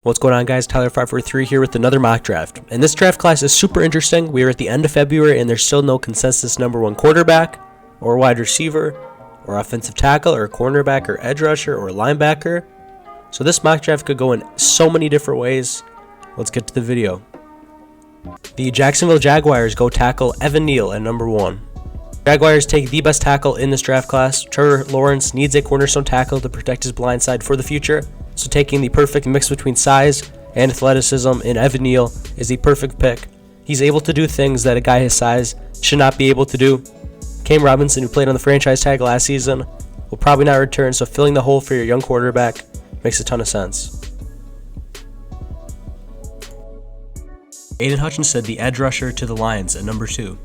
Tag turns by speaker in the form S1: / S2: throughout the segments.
S1: What's going on, guys? Tyler543 here with another mock draft. And this draft class is super interesting. We are at the end of February and there's still no consensus number one quarterback or wide receiver or offensive tackle or cornerback or edge rusher or linebacker. So this mock draft could go in so many different ways. Let's get to the video. The Jacksonville Jaguars go tackle Evan Neal at number 1. Jaguars take the best tackle in this draft class. Trevor Lawrence needs a cornerstone tackle to protect his blind side for the future. So taking the perfect mix between size and athleticism in Evan Neal is the perfect pick. He's able to do things that a guy his size should not be able to do. Cam Robinson, who played on the franchise tag last season, will probably not return, so filling the hole for your young quarterback makes a ton of sense. AIDEN Hutchinson, the edge rusher to the Lions at number 2.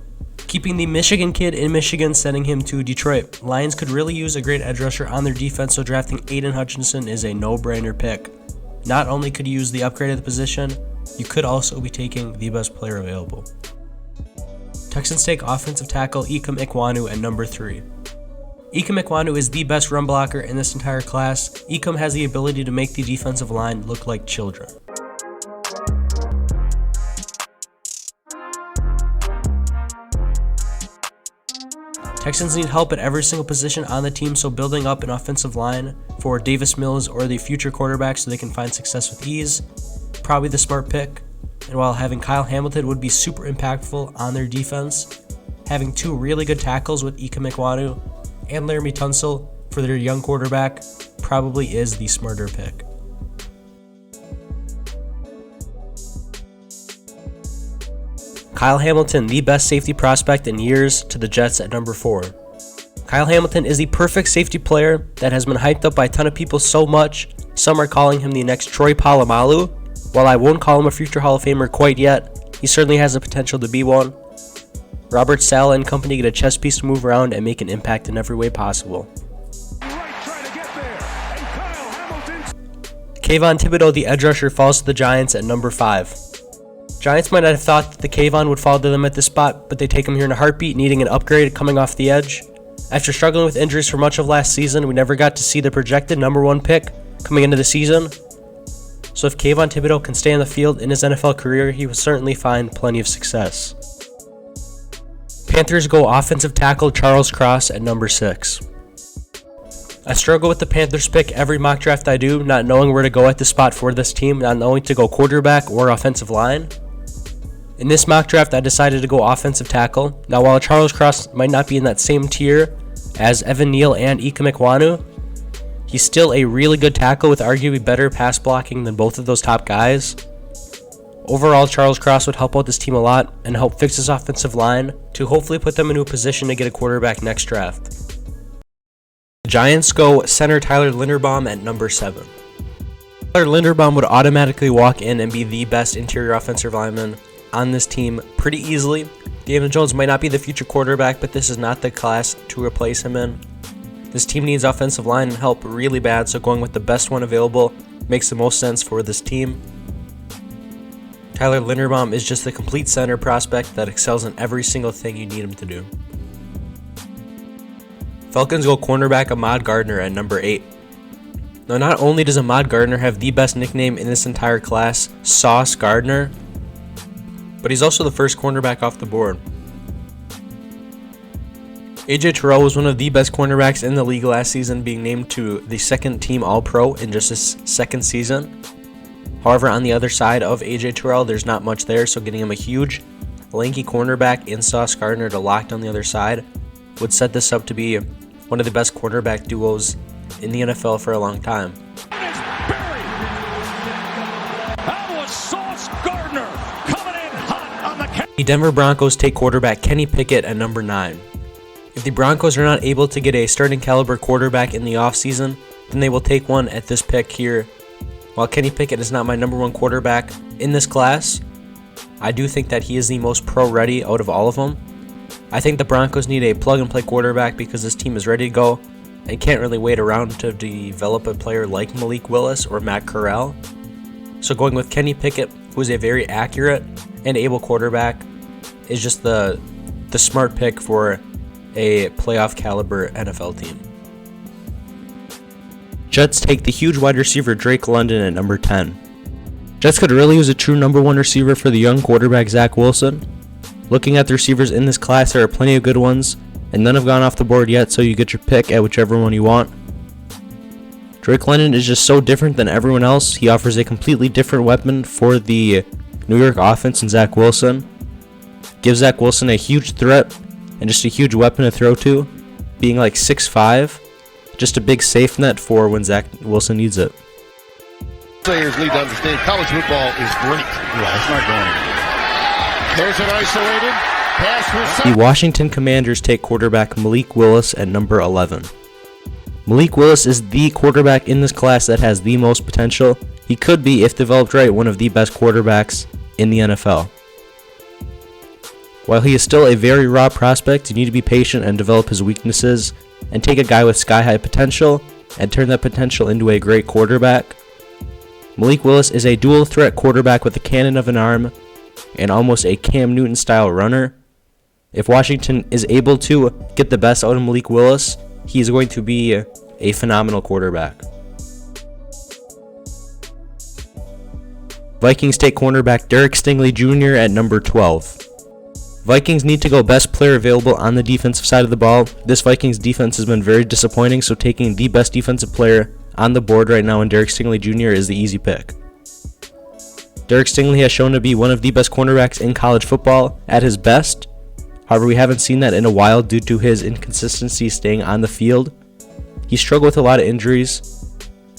S1: Keeping the Michigan kid in Michigan, sending him to Detroit. Lions could really use a great edge rusher on their defense, so drafting AIDEN Hutchinson is a no-brainer pick. Not only could you use the upgrade at the position, you could also be taking the best player available. Texans take offensive tackle EKWONU at number 3. EKWONU is the best run blocker in this entire class. EKM has the ability to make the defensive line look like children. Texans need help at every single position on the team, so building up an offensive line for Davis Mills or the future quarterback so they can find success with ease, probably the smart pick. And while having Kyle Hamilton would be super impactful on their defense, having two really good tackles with EKWONU and Laramie Tunsil for their young quarterback probably is the smarter pick. Kyle Hamilton, the best safety prospect in years, to the Jets at number 4. Kyle Hamilton is the perfect safety player that has been hyped up by a ton of people so much. Some are calling him the next Troy Polamalu. While I won't call him a future Hall of Famer quite yet, he certainly has the potential to be one. Robert Saleh and company get a chess piece to move around and make an impact in every way possible. Kayvon Thibodeaux, the edge rusher, falls to the Giants at number 5. Giants might not have thought that the Kayvon would fall to them at this spot, but they take him here in a heartbeat, needing an upgrade coming off the edge. After struggling with injuries for much of last season, we never got to see the projected number 1 pick coming into the season. So if Kayvon Thibodeaux can stay on the field in his NFL career, he will certainly find plenty of success. Panthers go offensive tackle Charles Cross at number 6. I struggle with the Panthers pick every mock draft I do, not knowing where to go at the spot for this team, not knowing to go quarterback or offensive line. In this mock draft, I decided to go offensive tackle. Now, while Charles Cross might not be in that same tier as Evan Neal and EKWONU, he's still a really good tackle with arguably better pass blocking than both of those top guys. Overall, Charles Cross would help out this team a lot and help fix his offensive line to hopefully put them into a position to get a quarterback next draft. The Giants go center Tyler LINDERBAUM at number 7. Tyler LINDERBAUM would automatically walk in and be the best interior offensive lineman on this team pretty easily. Daniel Jones might not be the future quarterback, but this is not the class to replace him in. This team needs offensive line help really bad, so going with the best one available makes the most sense for this team. Tyler LINDERBAUM is just the complete center prospect that excels in every single thing you need him to do. Falcons go cornerback AHMAD GARDNER at number 8. Now, not only does AHMAD GARDNER have the best nickname in this entire class, Sauce Gardner, but he's also the first cornerback off the board. AJ Terrell was one of the best cornerbacks in the league last season, being named to the second team All-Pro in just his second season. However, on the other side of AJ Terrell, there's not much there, so getting him a huge, lanky cornerback in Sauce Gardner to lock on the other side would set this up to be one of the best quarterback duos in the NFL for a long time. The Denver Broncos take quarterback Kenny Pickett at number 9. If the Broncos are not able to get a starting caliber quarterback in the offseason, then they will take one at this pick here. While Kenny Pickett is not my number 1 quarterback in this class, I do think that he is the most pro-ready out of all of them. I think the Broncos need a plug-and-play quarterback because this team is ready to go and can't really wait around to develop a player like Malik Willis or Matt Corral. So going with Kenny Pickett, who is a very accurate and able quarterback, is just the smart pick for a playoff caliber NFL team. Jets take the huge wide receiver Drake London at number 10. Jets could really use a true number one receiver for the young quarterback Zach Wilson. Looking at the receivers in this class, there are plenty of good ones, and none have gone off the board yet, so you get your pick at whichever one you want. Drake London is just so different than everyone else. He offers a completely different weapon for the New York offense in Zach Wilson. Gives Zach Wilson a huge threat and just a huge weapon to throw to, being like 6'5", just a big safe net for when Zach Wilson needs it.
S2: Players need to understand college football is great. Yeah, it's not going. There's an isolated pass for
S1: the Washington Commanders take quarterback Malik Willis at number 11. Malik Willis is the quarterback in this class that has the most potential. He could be, if developed right, one of the best quarterbacks in the NFL. While he is still a very raw prospect, you need to be patient and develop his weaknesses and take a guy with sky-high potential and turn that potential into a great quarterback. Malik Willis is a dual-threat quarterback with a cannon of an arm and almost a Cam Newton-style runner. If Washington is able to get the best out of Malik Willis, he is going to be a phenomenal quarterback. Vikings take cornerback Derek Stingley Jr. at number 12. Vikings need to go best player available on the defensive side of the ball. This Vikings defense has been very disappointing, so taking the best defensive player on the board right now in Derek Stingley Jr. is the easy pick. Derek Stingley has shown to be one of the best cornerbacks in college football at his best. However, we haven't seen that in a while due to his inconsistency staying on the field. He struggled with a lot of injuries.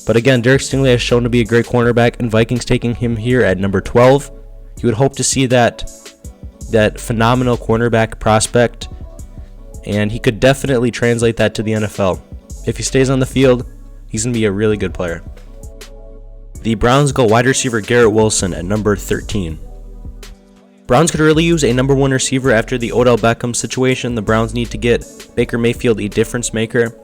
S1: But again, Derek Stingley has shown to be a great cornerback, and Vikings taking him here at number 12. You would hope to see that phenomenal cornerback prospect, and he could definitely translate that to the NFL. If he stays on the field, he's going to be a really good player. The Browns go wide receiver Garrett Wilson at number 13. Browns could really use a number one receiver after the Odell Beckham situation. The Browns need to get Baker Mayfield a difference maker.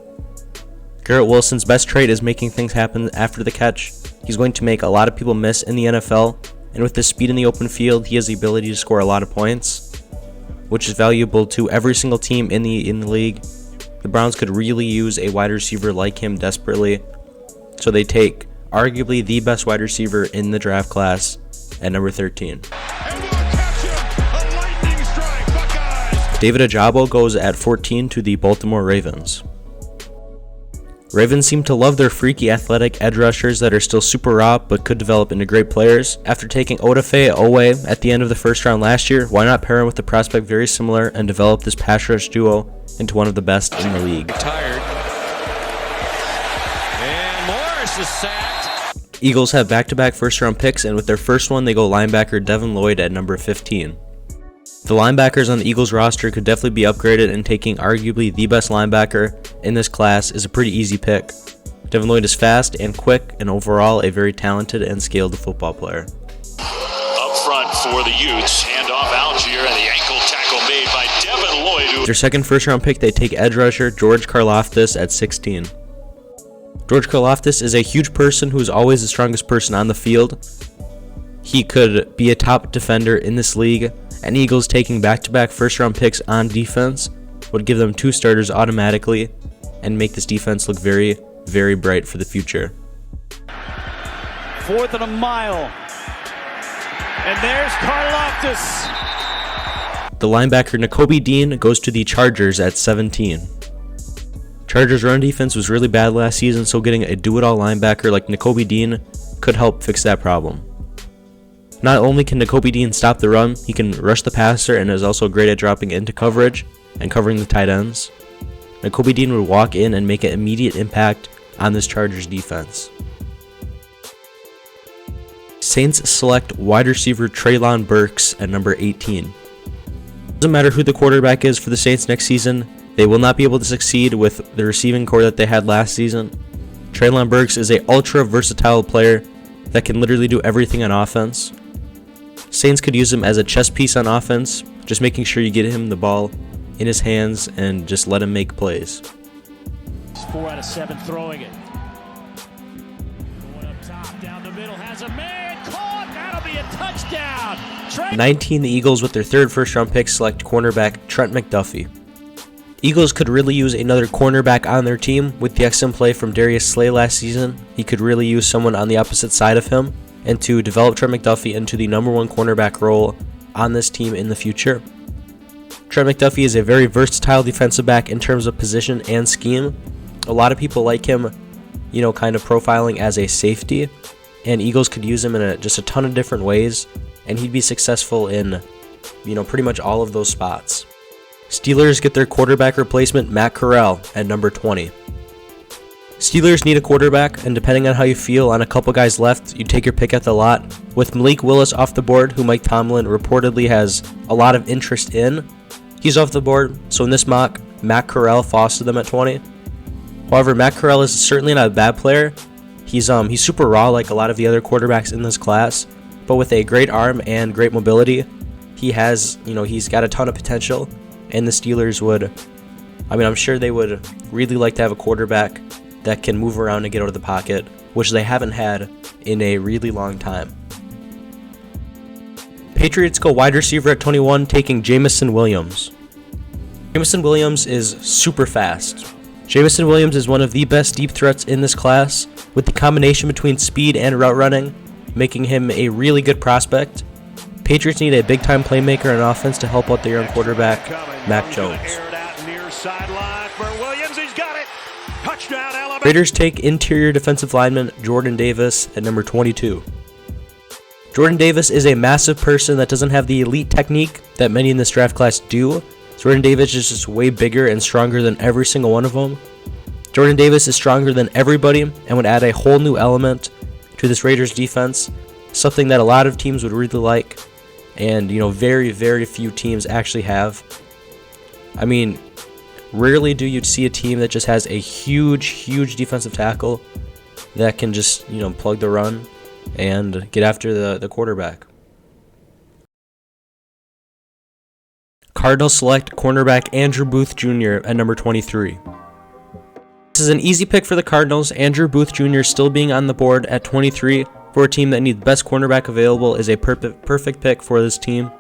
S1: Garrett Wilson's best trait is making things happen after the catch. He's going to make a lot of people miss in the NFL, and with his speed in the open field, he has the ability to score a lot of points, which is valuable to every single team in the league. The Browns could really use a wide receiver like him desperately, so they take arguably the best wide receiver in the draft class at number 13. David Ojabo goes at 14 to the Baltimore Ravens. Ravens seem to love their freaky athletic edge rushers that are still super raw but could develop into great players. After taking Odafe Owe at the end of the first round last year, why not pair him with a prospect very similar and develop this pass rush duo into one of the best in the league?
S3: Tired. And Morris is sacked.
S1: Eagles have back-to-back first-round picks, and with their first one, they go linebacker Devin Lloyd at number 15. The linebackers on the Eagles roster could definitely be upgraded, and taking arguably the best linebacker in this class is a pretty easy pick. Devin Lloyd is fast and quick, and overall a very talented and skilled football player.
S4: Up front for the Utes, hand off Algier, and the ankle tackle made by Devin Lloyd.
S1: With their second first-round pick, they take edge rusher George Karlaftis at 16. George Karlaftis is a huge person who is always the strongest person on the field. He could be a top defender in this league, and Eagles taking back-to-back first-round picks on defense would give them 2 starters automatically and make this defense look very, very bright for the future.
S5: 4th and a mile. And there's Karlaftis.
S1: The linebacker NAKOBE Dean goes to the Chargers at 17. Chargers' run defense was really bad last season, so getting a do-it-all linebacker like NAKOBE Dean could help fix that problem. Not only can NAKOBE Dean stop the run, he can rush the passer and is also great at dropping into coverage and covering the tight ends. NAKOBE Dean would walk in and make an immediate impact on this Chargers defense. Saints select wide receiver TREYLON BURKS at number 18. Doesn't matter who the quarterback is for the Saints next season, they will not be able to succeed with the receiving core that they had last season. TREYLON BURKS is an ultra versatile player that can literally do everything on offense. Saints could use him as a chess piece on offense, just making sure you get him the ball in his hands and just let him make plays.
S5: 4 out of 7 throwing it. Going up top, down the middle, has a man caught. That'll be a touchdown.
S1: 19, the Eagles with their third first-round pick select cornerback Trent McDuffie. Eagles could really use another cornerback on their team. With the excellent play from Darius Slay last season, he could really use someone on the opposite side of him. and to develop Trent McDuffie into the #1 cornerback role on this team in the future. Trent McDuffie is a very versatile defensive back in terms of position and scheme. A lot of people like him, kind of profiling as a safety, and Eagles could use him in just a ton of different ways, and he'd be successful in, pretty much all of those spots. Steelers get their quarterback replacement, Matt Corral, at number 20. Steelers need a quarterback, and depending on how you feel on a couple guys left, you take your pick at the lot. With Malik Willis off the board, who Mike Tomlin reportedly has a lot of interest in, he's off the board, so in this mock, Matt Corral falls to them at 20. However, Matt Corral is certainly not a bad player. He's super raw like a lot of the other quarterbacks in this class, but with a great arm and great mobility, he's got a ton of potential, and the Steelers I'm sure they would really like to have a quarterback that can move around and get out of the pocket, which they haven't had in a really long time. Patriots go wide receiver at 21, taking Jameson Williams. Jameson Williams is super fast. Jameson Williams is one of the best deep threats in this class, with the combination between speed and route running, making him a really good prospect. Patriots need a big-time playmaker on offense to help out their young quarterback, Mac Jones. Raiders take interior defensive lineman Jordan Davis at number 22. Jordan Davis is a massive person that doesn't have the elite technique that many in this draft class do. Jordan Davis is just way bigger and stronger than every single one of them. Jordan Davis is stronger than everybody and would add a whole new element to this Raiders defense, something that a lot of teams would really like, and very, very few teams actually have. Rarely do you see a team that just has a huge defensive tackle that can just, plug the run and get after the quarterback. Cardinals select cornerback Andrew Booth Jr. at number 23. This is an easy pick for the Cardinals. Andrew Booth Jr. still being on the board at 23 for a team that needs the best cornerback available is a perfect pick for this team.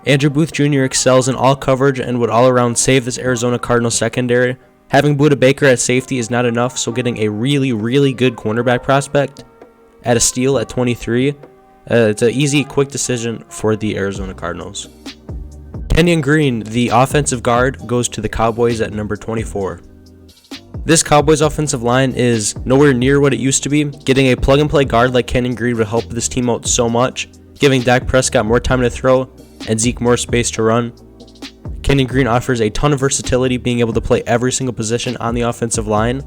S1: Andrew Booth Jr. excels in all coverage and would all around save this Arizona Cardinals secondary. Having Budda Baker at safety is not enough, so getting a really good cornerback prospect at a steal at 23, it's an easy, quick decision for the Arizona Cardinals. Kenyon Green, the offensive guard, goes to the Cowboys at number 24. This Cowboys offensive line is nowhere near what it used to be. Getting a plug-and-play guard like Kenyon Green would help this team out so much, giving Dak Prescott more time to throw and Zeke more space to run. Kenyon Green offers a ton of versatility, being able to play every single position on the offensive line.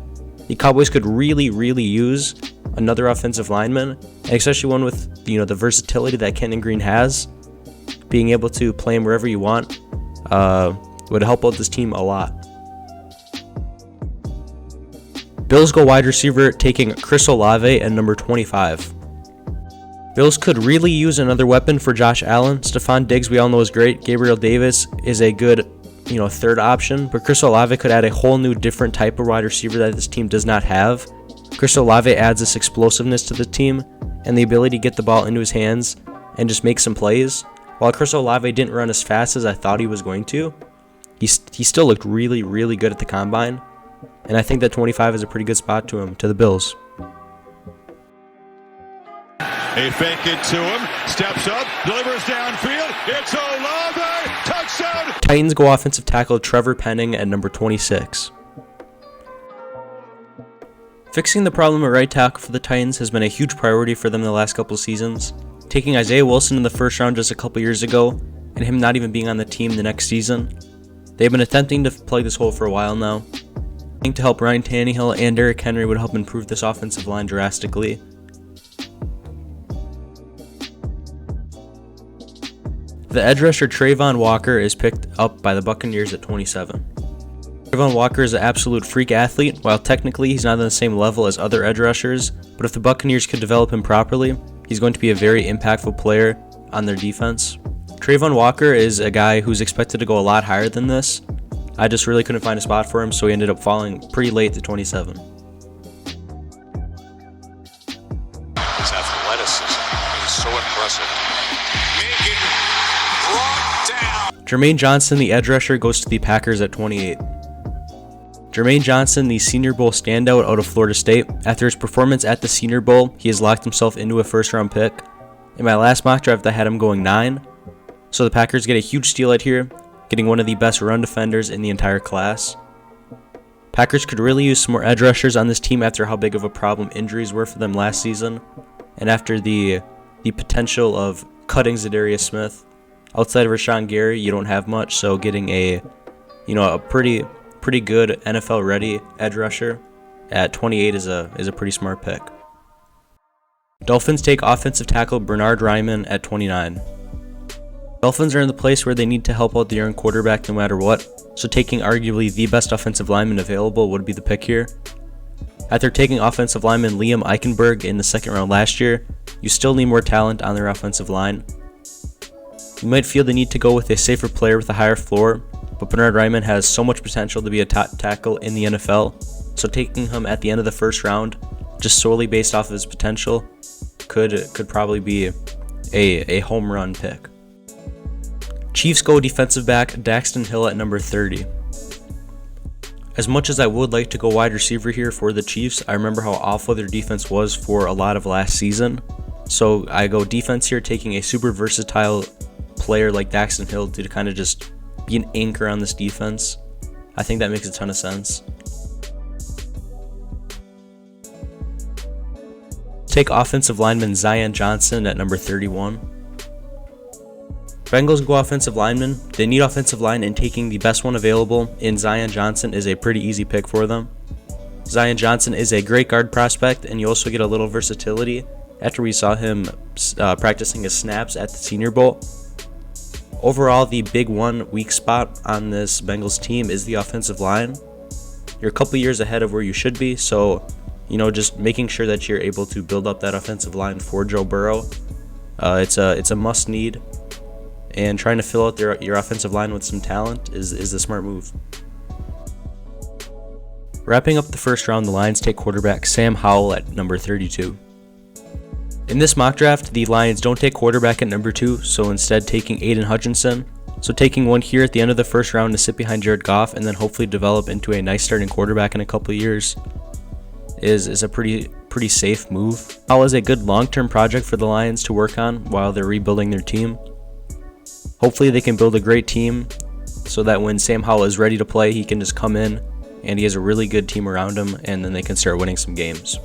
S1: The Cowboys could really use another offensive lineman, and especially one with the versatility that Kenyon Green has. Being able to play him wherever you want would help out this team a lot. Bills go wide receiver, taking Chris Olave at number 25. Bills could really use another weapon for Josh Allen. Stephon Diggs, we all know, is great. Gabriel Davis is a good, third option. But Chris Olave could add a whole new different type of wide receiver that this team does not have. Chris Olave adds this explosiveness to the team and the ability to get the ball into his hands and just make some plays. While Chris Olave didn't run as fast as I thought he was going to, he still looked really good at the combine. And I think that 25 is a pretty good spot to the Bills.
S2: They fake it to him, steps up, delivers downfield, it's Olave, touchdown!
S1: Titans go offensive tackle Trevor Penning at number 26. Fixing the problem at right tackle for the Titans has been a huge priority for them the last couple seasons. Taking Isaiah Wilson in the first round just a couple years ago, and him not even being on the team the next season. They've been attempting to plug this hole for a while now. I think to help Ryan Tannehill and Derrick Henry would help improve this offensive line drastically. The edge rusher Trayvon Walker is picked up by the Buccaneers at 27. Trayvon Walker is an absolute freak athlete. While technically he's not on the same level as other edge rushers, but if the Buccaneers could develop him properly, he's going to be a very impactful player on their defense. Trayvon Walker is a guy who's expected to go a lot higher than this. I just really couldn't find a spot for him, so he ended up falling pretty late to 27.
S4: His athleticism is so impressive. Brought down.
S1: Jermaine Johnson, the edge rusher, goes to the Packers at 28. Jermaine Johnson, the Senior Bowl standout out of Florida State. After his performance at the Senior Bowl, he has locked himself into a first-round pick. In my last mock draft, I had him going 9. So the Packers get a huge steal out here, getting one of the best run defenders in the entire class. Packers could really use some more edge rushers on this team after how big of a problem injuries were for them last season, and after the potential of cutting Zadarius Smith. Outside of Rashawn Gary, you don't have much, so getting a pretty good NFL ready edge rusher at 28 is a pretty smart pick. Dolphins take offensive tackle Bernhard at 29. Dolphins are in the place where they need to help out the young quarterback no matter what, so taking arguably the best offensive lineman available would be the pick here. After taking offensive lineman Liam Eichenberg in the second round last year, you still need more talent on their offensive line. You might feel the need to go with a safer player with a higher floor, but Bernhard has so much potential to be a top tackle in the NFL, so taking him at the end of the first round, just solely based off of his potential, could probably be a home run pick. Chiefs go defensive back Daxton Hill at number 30. As much as I would like to go wide receiver here for the Chiefs, I remember how awful their defense was for a lot of last season. So I go defense here, taking a super versatile player like Daxton Hill to kind of just be an anchor on this defense. I think that makes a ton of sense. Take offensive lineman Zion Johnson at number 31. Bengals go offensive lineman. They need offensive line, and taking the best one available in Zion Johnson is a pretty easy pick for them. Zion Johnson is a great guard prospect, and you also get a little versatility after we saw him practicing his snaps at the Senior Bowl. Overall, the big one weak spot on this Bengals team is the offensive line. You're a couple years ahead of where you should be, so just making sure that you're able to build up that offensive line for Joe Burrow. It's a must need. And trying to fill out your offensive line with some talent is the smart move. Wrapping up the first round, the Lions take quarterback Sam Howell at number 32. In this mock draft, the Lions don't take quarterback at number 2, so instead taking AIDEN Hutchinson. So taking one here at the end of the first round to sit behind Jared Goff and then hopefully develop into a nice starting quarterback in a couple of years is a pretty safe move. Howell is a good long-term project for the Lions to work on while they're rebuilding their team. Hopefully they can build a great team so that when Sam Howell is ready to play, he can just come in and he has a really good team around him, and then they can start winning some games.